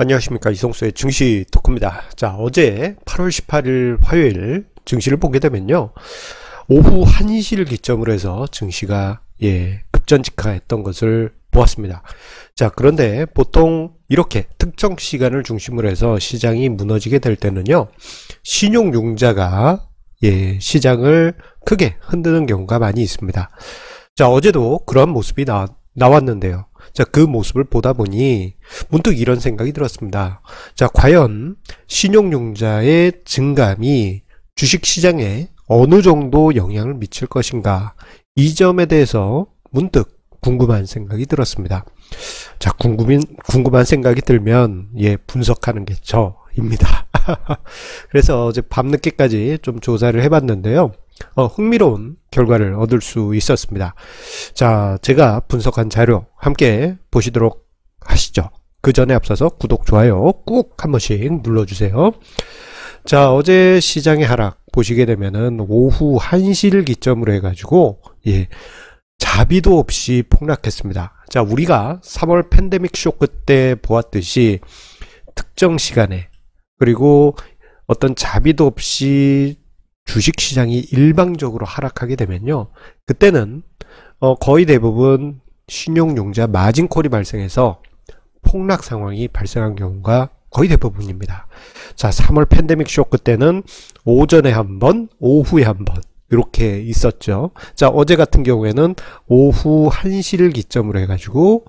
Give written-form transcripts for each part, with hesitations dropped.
안녕하십니까, 이성수의 증시 토크입니다. 자, 어제 8월 18일 화요일 증시를 보게 되면요, 오후 1시를 기점으로 해서 증시가 급전직하했던 것을 보았습니다. 자, 그런데 보통 이렇게 특정 시간을 중심으로 해서 시장이 무너지게 될 때는요, 신용융자가 시장을 크게 흔드는 경우가 많이 있습니다. 자, 어제도 그런 모습이 나왔는데요. 자, 그 모습을 보다 보니 문득 이런 생각이 들었습니다. 자, 과연 신용융자의 증감이 주식시장에 어느 정도 영향을 미칠 것인가, 이 점에 대해서 문득 궁금한 생각이 들었습니다. 자, 궁금한 생각이 들면 분석하는 게 저입니다. 그래서 어제 밤늦게까지 좀 조사를 해봤는데요, 흥미로운 결과를 얻을 수 있었습니다. 자, 제가 분석한 자료 함께 보시도록 하시죠. 그 전에 앞서서 구독, 좋아요 꾹 한 번씩 눌러주세요. 자, 어제 시장의 하락 보시게 되면은 오후 1시를 기점으로 해가지고 자비도 없이 폭락했습니다. 자, 우리가 3월 팬데믹 쇼크 때 보았듯이 특정 시간에, 그리고 어떤 자비도 없이 주식시장이 일방적으로 하락하게 되면요, 그때는 거의 대부분 신용융자 마진콜이 발생해서 폭락 상황이 발생한 경우가 거의 대부분입니다. 자, 3월 팬데믹 쇼크 때는 오전에 한 번, 오후에 한 번 이렇게 있었죠. 자, 어제 같은 경우에는 오후 1시를 기점으로 해가지고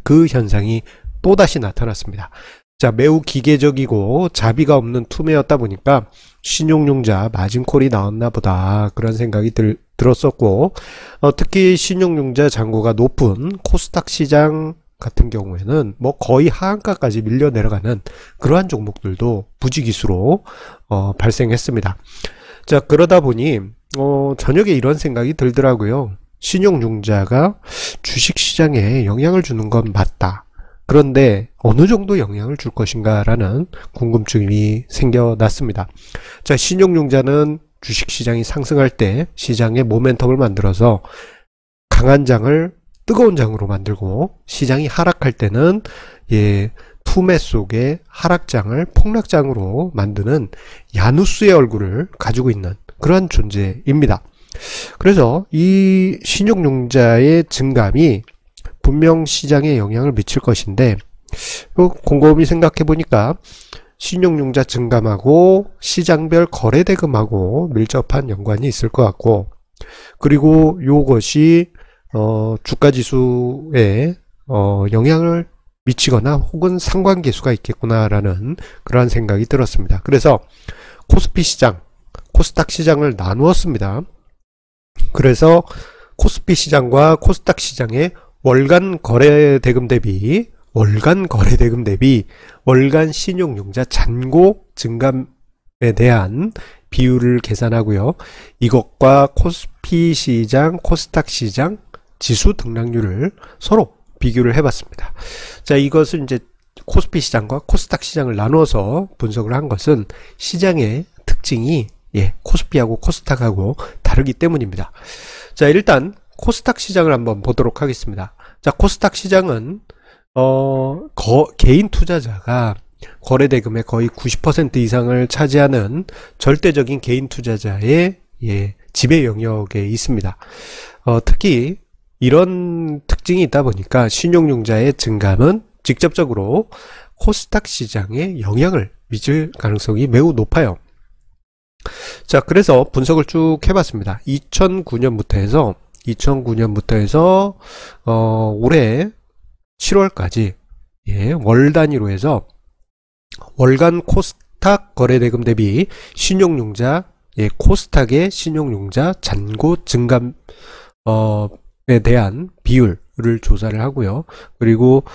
그 현상이 또다시 나타났습니다. 자, 매우 기계적이고 자비가 없는 투매였다 보니까 신용융자 마진콜이 나왔나 보다, 그런 생각이 들었었고, 특히 신용융자 잔고가 높은 코스닥 시장 같은 경우에는 뭐 거의 하한가까지 밀려 내려가는 그러한 종목들도 부지기수로 발생했습니다. 자, 그러다 보니 저녁에 이런 생각이 들더라고요. 신용융자가 주식시장에 영향을 주는 건 맞다. 그런데 어느 정도 영향을 줄 것인가 라는 궁금증이 생겨났습니다. 자, 신용융자는 주식시장이 상승할 때 시장의 모멘텀을 만들어서 강한 장을 뜨거운 장으로 만들고, 시장이 하락할 때는 투매 속에 하락장을 폭락장으로 만드는 야누스의 얼굴을 가지고 있는 그러한 존재입니다. 그래서 이 신용융자의 증감이 분명 시장에 영향을 미칠 것인데, 곰곰이 생각해 보니까 신용융자 증감하고 시장별 거래대금하고 밀접한 연관이 있을 것 같고, 그리고 요것이 주가지수에 영향을 미치거나 혹은 상관계수가 있겠구나라는 그러한 생각이 들었습니다. 그래서 코스피 시장, 코스닥 시장을 나누었습니다. 그래서 코스피 시장과 코스닥 시장의 월간 거래대금 대비 월간 신용융자 잔고 증감에 대한 비율을 계산하고요, 이것과 코스피 시장, 코스닥 시장 지수 등락률을 서로 비교를 해봤습니다. 자, 이것은 이제 코스피 시장과 코스닥 시장을 나누어서 분석을 한 것은 시장의 특징이 코스피하고 코스닥하고 다르기 때문입니다. 자, 일단 코스닥 시장을 한번 보도록 하겠습니다. 자, 코스닥 시장은 개인 투자자가 거래대금의 거의 90% 이상을 차지하는 절대적인 개인 투자자의 지배 영역에 있습니다. 특히 이런 특징이 있다 보니까 신용융자의 증감은 직접적으로 코스닥 시장에 영향을 미칠 가능성이 매우 높아요. 자, 그래서 분석을 쭉 해봤습니다. 2009년부터 해서 올해 7월까지 월 단위로 해서 월간 코스닥 거래대금 대비 신용융자, 코스닥의 신용융자 잔고 증감에 대한 비율을 조사를 하고요, 그리고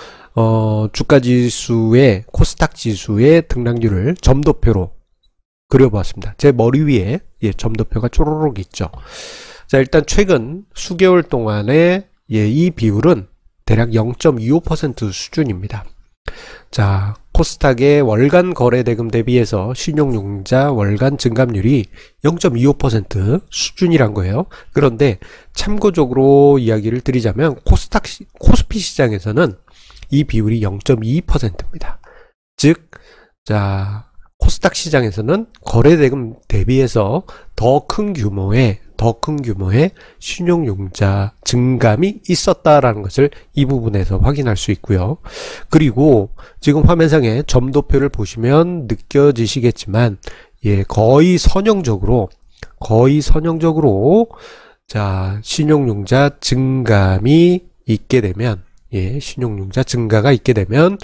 주가지수의 코스닥 지수의 등락률을 점도표로 그려보았습니다. 제 머리 위에 점도표가 쪼로록 있죠. 자, 일단 최근 수개월 동안의 이 비율은 대략 0.25% 수준입니다. 자, 코스닥의 월간 거래대금 대비해서 신용융자 월간 증감률이 0.25% 수준이란 거예요. 그런데 참고적으로 이야기를 드리자면 코스피 시장에서는 이 비율이 0.22%입니다. 즉, 자, 코스닥 시장에서는 거래대금 대비해서 더 큰 규모의 신용융자 증감이 있었다라는 것을 이 부분에서 확인할 수 있고요. 그리고 지금 화면상에 점도표를 보시면 느껴지시겠지만, 예, 거의 선형적으로 자, 신용융자 증감이 있게 되면, 예, 신용융자 증가가 있게 되면,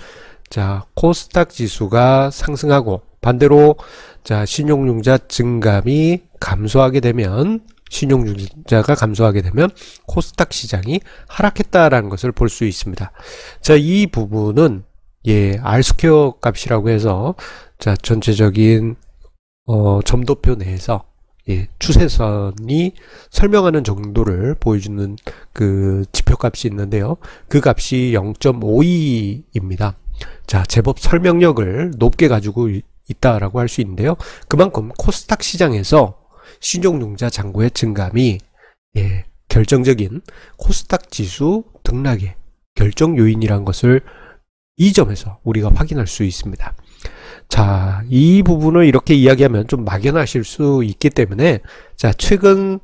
자, 코스닥 지수가 상승하고, 반대로, 자, 신용융자 증감이 감소하게 되면, 신용융자가 감소하게 되면 코스닥 시장이 하락했다라는 것을 볼 수 있습니다. 자, 이 부분은, 예, R스퀘어 값이라고 해서, 자, 전체적인, 점도표 내에서, 예, 추세선이 설명하는 정도를 보여주는 그 지표값이 있는데요. 그 값이 0.52입니다. 자, 제법 설명력을 높게 가지고 있다라고 할 수 있는데요. 그만큼 코스닥 시장에서 신용융자 잔고의 증감이, 예, 결정적인 코스닥 지수 등락의 결정 요인이라는 것을 이 점에서 우리가 확인할 수 있습니다. 자, 이 부분을 이렇게 이야기하면 좀 막연하실 수 있기 때문에, 자, 최근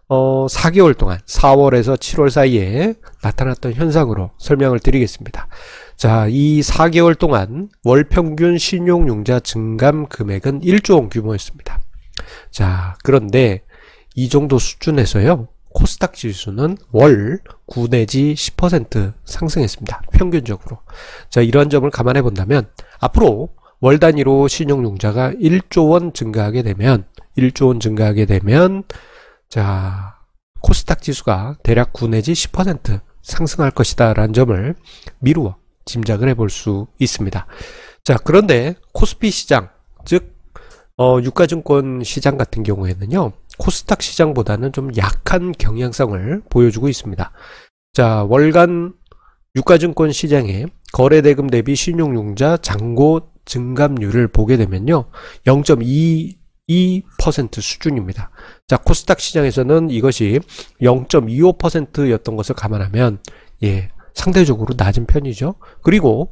4개월 동안 4월에서 7월 사이에 나타났던 현상으로 설명을 드리겠습니다. 자, 이 4개월 동안 월 평균 신용융자 증감 금액은 1조 원 규모였습니다. 자, 그런데 이 정도 수준에서요, 코스닥 지수는 월 9 내지 10% 상승했습니다. 평균적으로. 자, 이러한 점을 감안해 본다면 앞으로 월 단위로 신용융자가 1조 원 증가하게 되면 자, 코스닥 지수가 대략 9 내지 10% 상승할 것이다 라는 점을 미루어 짐작을 해볼 수 있습니다. 자, 그런데 코스피 시장, 즉 유가증권 시장 같은 경우에는요, 코스닥 시장보다는 좀 약한 경향성을 보여주고 있습니다. 자, 월간 유가증권 시장의 거래대금 대비 신용융자 잔고 증감률을 보게 되면요, 0.22% 수준입니다. 자, 코스닥 시장에서는 이것이 0.25%였던 것을 감안하면, 예, 상대적으로 낮은 편이죠. 그리고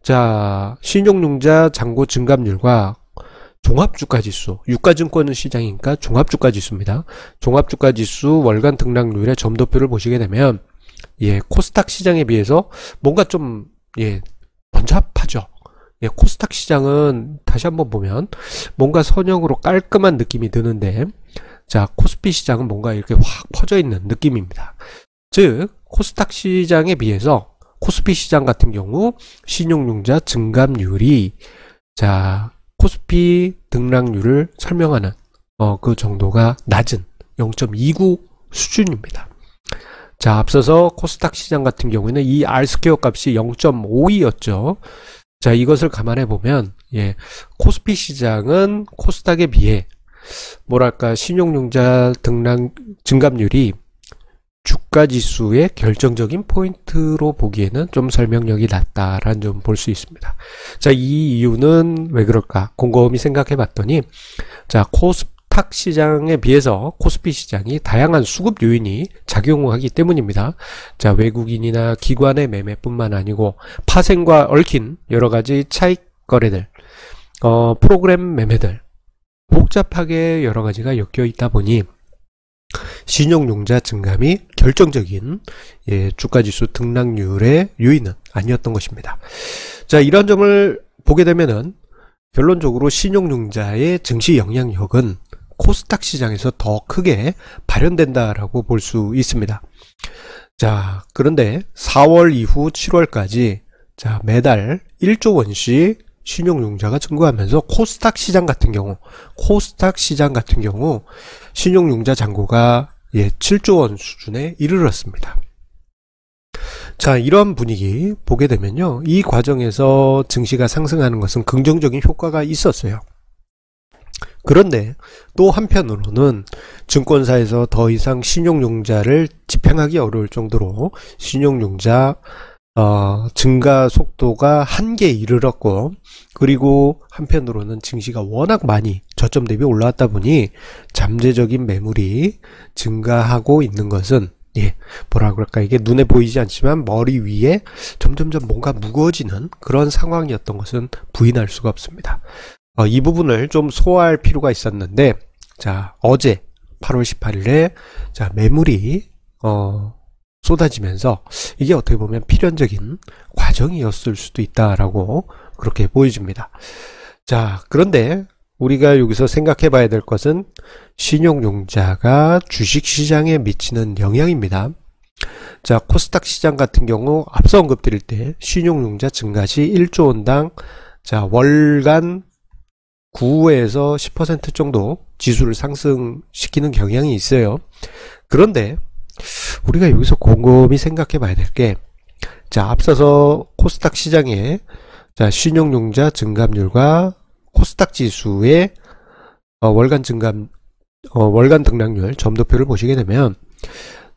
자, 신용융자 잔고 증감률과 종합주가지수, 유가증권 시장이니까 종합주가지수입니다. 종합주가지수 월간 등락률의 점도표를 보시게 되면, 예, 코스닥 시장에 비해서 뭔가 좀, 예, 번잡하죠. 예, 코스닥 시장은 다시 한번 보면 뭔가 선형으로 깔끔한 느낌이 드는데, 자, 코스피 시장은 뭔가 이렇게 확 퍼져 있는 느낌입니다. 즉, 코스닥 시장에 비해서 코스피 시장 같은 경우 신용융자 증감률이, 자, 코스피 등락률을 설명하는 그 정도가 낮은 0.29 수준입니다. 자, 앞서서 코스닥 시장 같은 경우에는 이 R스퀘어 값이 0.52였죠. 자, 이것을 감안해 보면, 예, 코스피 시장은 코스닥에 비해 뭐랄까 신용융자 등락 증감률이 주가지수의 결정적인 포인트로 보기에는 좀 설명력이 낮다라는 점 볼 수 있습니다. 자, 이 이유는 왜 그럴까 곰곰이 생각해 봤더니, 자, 코스닥 시장에 비해서 코스피 시장이 다양한 수급 요인이 작용하기 때문입니다. 자, 외국인이나 기관의 매매뿐만 아니고 파생과 얽힌 여러 가지 차익 거래들, 프로그램 매매들, 복잡하게 여러 가지가 엮여 있다 보니 신용융자 증감이 결정적인, 예, 주가지수 등락률의 요인은 아니었던 것입니다. 자, 이런 점을 보게 되면은 결론적으로 신용융자의 증시 영향력은 코스닥 시장에서 더 크게 발현된다라고 볼 수 있습니다. 자, 그런데 4월 이후 7월까지 자, 매달 1조 원씩 신용융자가 증가하면서 코스닥 시장 같은 경우 신용융자 잔고가, 예, 7조 원 수준에 이르렀습니다. 자, 이런 분위기 보게 되면요, 이 과정에서 증시가 상승하는 것은 긍정적인 효과가 있었어요. 그런데 또 한편으로는 증권사에서 더 이상 신용융자를 집행하기 어려울 정도로 신용융자 증가 속도가 한계에 이르렀고, 그리고 한편으로는 증시가 워낙 많이 저점 대비 올라왔다 보니 잠재적인 매물이 증가하고 있는 것은, 예, 뭐라 그럴까, 이게 눈에 보이지 않지만 머리 위에 점점점 뭔가 무거워지는 그런 상황이었던 것은 부인할 수가 없습니다. 이 부분을 좀 소화할 필요가 있었는데, 자, 어제 8월 18일에 자, 매물이 쏟아지면서 이게 어떻게 보면 필연적인 과정이었을 수도 있다라고 그렇게 보여집니다. 자, 그런데 우리가 여기서 생각해 봐야 될 것은 신용융자가 주식시장에 미치는 영향입니다. 자, 코스닥 시장 같은 경우 앞서 언급드릴 때 신용융자 증가시 1조 원당 자, 월간 9에서 10% 정도 지수를 상승시키는 경향이 있어요. 그런데 우리가 여기서 곰곰이 생각해 봐야 될 게, 자, 앞서서 코스닥 시장의 자, 신용융자 증감률과 코스닥 지수의 월간 등락률 점도표를 보시게 되면,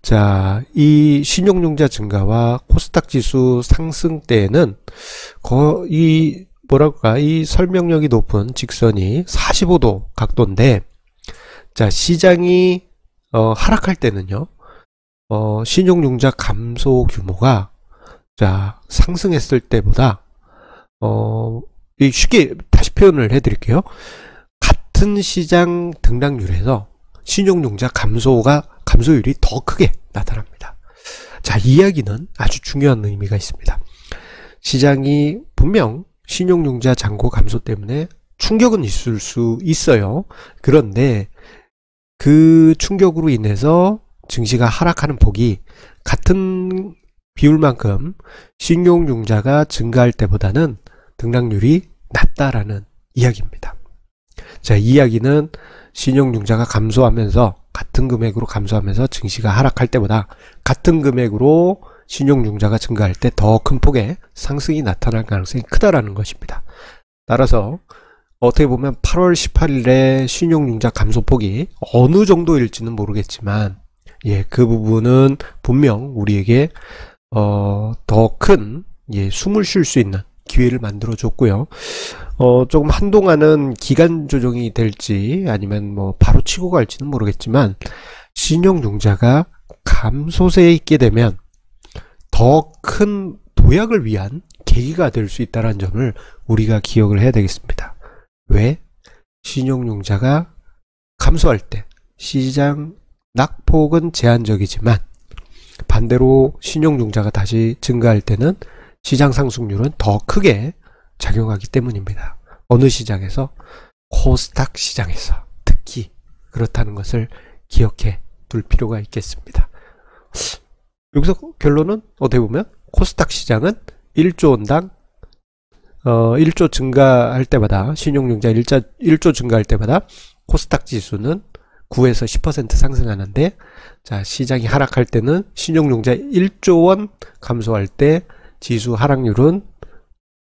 자, 이 신용융자 증가와 코스닥 지수 상승 때에는 거의 뭐랄까, 이 설명력이 높은 직선이 45도 각도인데, 자, 시장이 하락할 때는요, 신용융자 감소 규모가 자, 상승했을 때보다 쉽게 다시 표현을 해드릴게요. 같은 시장 등락률에서 신용융자 감소율이 더 크게 나타납니다. 자, 이 이야기는 아주 중요한 의미가 있습니다. 시장이 분명 신용융자 잔고 감소 때문에 충격은 있을 수 있어요. 그런데 그 충격으로 인해서 증시가 하락하는 폭이 같은 비율만큼 신용융자가 증가할 때보다는 등락률이 낮다라는 이야기입니다. 자, 이 이야기는 신용융자가 감소하면서 같은 금액으로 감소하면서 증시가 하락할 때보다 같은 금액으로 신용융자가 증가할 때 더 큰 폭의 상승이 나타날 가능성이 크다라는 것입니다. 따라서 어떻게 보면 8월 18일에 신용융자 감소폭이 어느 정도일지는 모르겠지만, 예, 그 부분은 분명 우리에게 더 큰 숨을 쉴 수 있는 기회를 만들어 줬고요. 조금 한동안은 기간 조정이 될지 아니면 뭐 바로 치고 갈지는 모르겠지만, 신용융자가 감소세에 있게 되면 더 큰 도약을 위한 계기가 될 수 있다는 점을 우리가 기억을 해야 되겠습니다. 왜? 신용융자가 감소할 때 시장 낙폭은 제한적이지만 반대로 신용융자가 다시 증가할 때는 시장 상승률은 더 크게 작용하기 때문입니다. 어느 시장에서? 코스닥 시장에서 특히 그렇다는 것을 기억해 둘 필요가 있겠습니다. 여기서 결론은 어떻게 보면 코스닥 시장은 1조 원당 1조 증가할 때마다, 신용융자 1조 증가할 때마다 코스닥 지수는 9에서 10% 상승하는데, 자, 시장이 하락할 때는 신용융자 1조 원 감소할 때 지수 하락률은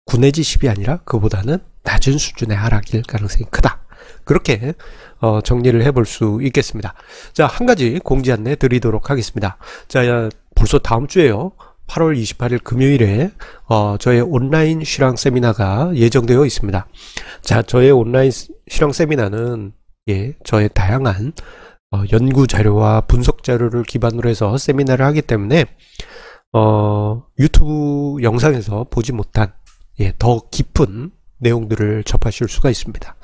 9 내지 10이 아니라 그보다는 낮은 수준의 하락일 가능성이 크다. 그렇게 정리를 해볼 수 있겠습니다. 자, 한 가지 공지 안내 드리도록 하겠습니다. 자, 벌써 다음 주에요. 8월 28일 금요일에 저의 온라인 실황 세미나가 예정되어 있습니다. 자, 저의 온라인 실황 세미나는 저의 다양한 연구 자료와 분석 자료를 기반으로 해서 세미나를 하기 때문에 유튜브 영상에서 보지 못한 더 깊은 내용들을 접하실 수가 있습니다.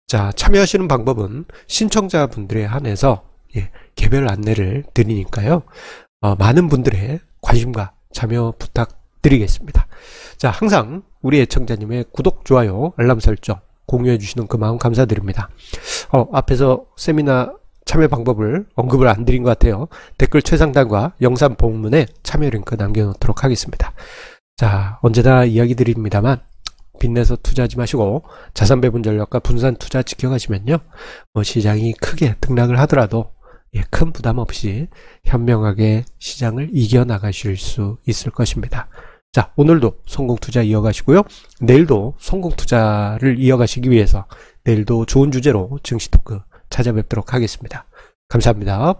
자, 참여하시는 방법은 신청자분들에 한해서 개별 안내를 드리니까요. 많은 분들의 관심과 참여 부탁드리겠습니다. 자, 항상 우리 애청자님의 구독, 좋아요, 알람 설정 공유해 주시는 그 마음 감사드립니다. 앞에서 세미나 참여 방법을 언급을 안 드린 것 같아요. 댓글 최상단과 영상 본문에 참여 링크 남겨놓도록 하겠습니다. 자, 언제나 이야기 드립니다만 빚내서 투자하지 마시고 자산 배분 전략과 분산 투자 지켜가시면요, 시장이 크게 등락을 하더라도 큰 부담 없이 현명하게 시장을 이겨나가실 수 있을 것입니다. 자, 오늘도 성공투자 이어가시고요. 내일도 성공투자를 이어가시기 위해서 내일도 좋은 주제로 증시토크 찾아뵙도록 하겠습니다. 감사합니다.